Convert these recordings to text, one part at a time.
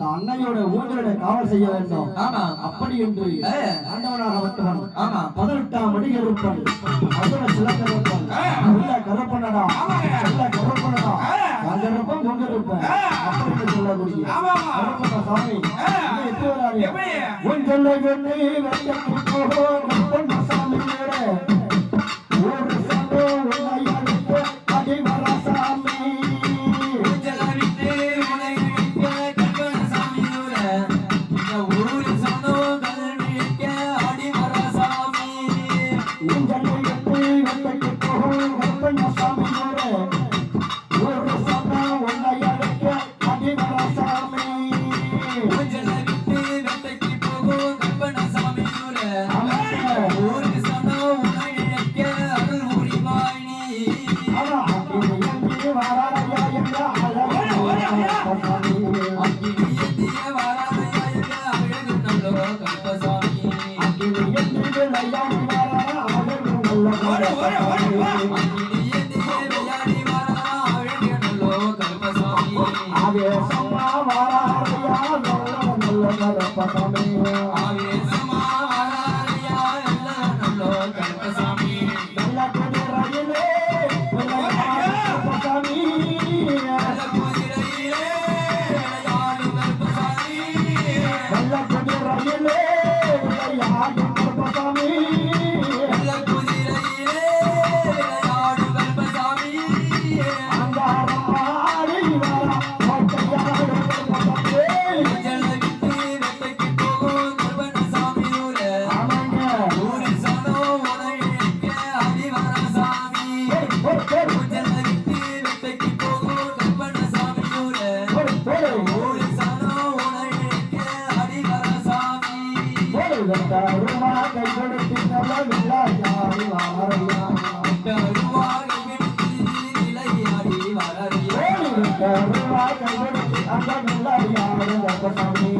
அன்னையோட ஊஞ்சலை காவல் செய்ய வேண்டும். அப்படி என்று ஆண்டவனாக வந்தவன் 18ஆம் அடி இருப்பன் அதுல சில கருப்பன் உள்ள கருப்பனடா சில கருப்பனடா கருப்பன் கொண்டு இருப்பேன் அப்படி சொல்லக்கூடிய கருப்பன சாமி எட்டு வராது ஊஞ்சலை வெண்ணி வெள்ளி சாமி ஒரு சந்தோ அடி வர சாமி கை கொடுத்து கருப்பசாமி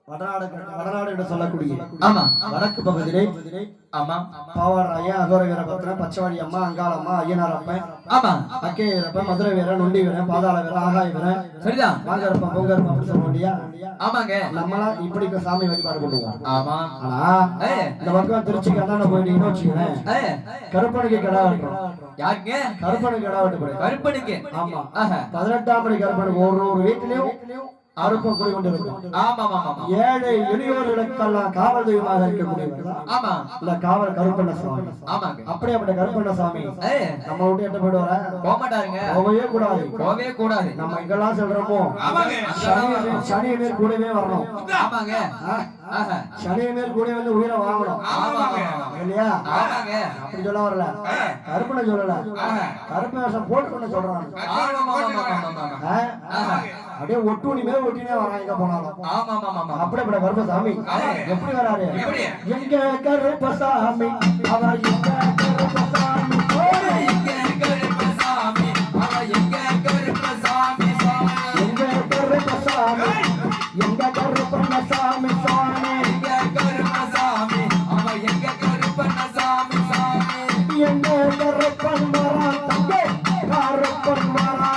வடநாடு என்று சொல்லக்கூடிய வடக்கு பகுதியிலே பாவாராய அகோர வீரபத்திரன் பச்சவாடி அம்மா அங்காளம்மா ஐயனார் அப்பன் அக்கே வீரப்பன் மதுரை வீரன் நொண்டி வீரன் பாதாள வீரன் ஆகாய வீரன் சரிதான் வாங்கறப்ப பொங்கரப்ப அப்படி சொல்ல முடியா நம்மளாம் இப்படி சாமி வழிபாடு பண்ணுவோம் ஆனா இந்த பக்கம் திருச்சிக்கு அண்ணா போயிட்டீங்கன்னு வச்சுக்கோங்க கருப்பனுக்கு கடை வெட்டுறோம் யாருங்க கருப்பனுக்கு கடை வெட்டு கருப்பனுக்கு ஆமா 18ஆம் படி கருப்பனுக்கு ஒரு வீட்டிலையும் அறுப்ப குடி கொண்டிருக்கும் ஏழை எளியோர்களுக்கெல்லாம் காவல் தெய்வமாக இருக்கக்கூடியவர் இல்ல காவல் கருப்பண்ணசாமி அப்படியாப்பட்ட கருப்பண்ணசாமி நம்ம விட்டு எட்ட போயிடுவார போகவே கூடாது நம்ம எங்கெல்லாம் சொல்றோமோ சனிய மேல் கூடவே வரணும் சனிய மேல் கூட வந்து உயிரை வாங்கணும் இல்லையா அப்படி சொல்ல வரல கருப்பனை சொல்லல கருப்பு வேஷம் போட்டு சொல்றாங்க அப்படியே ஒட்டுணி மேல ஒட்டினே வரான் எங்க போனாலும் அப்படியே கருப்பசாமி எப்படி வராரு எங்க கருப்பசாமி அவர் எங்க கருப்பசாமி எங்க கருப்பசாமி எங்க கருப்பண்ணசாமி சாமி எங்க கருப்பன் வரா தங்க கருப்பன் வரா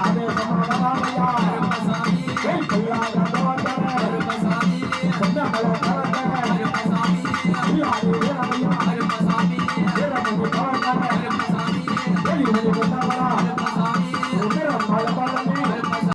Ada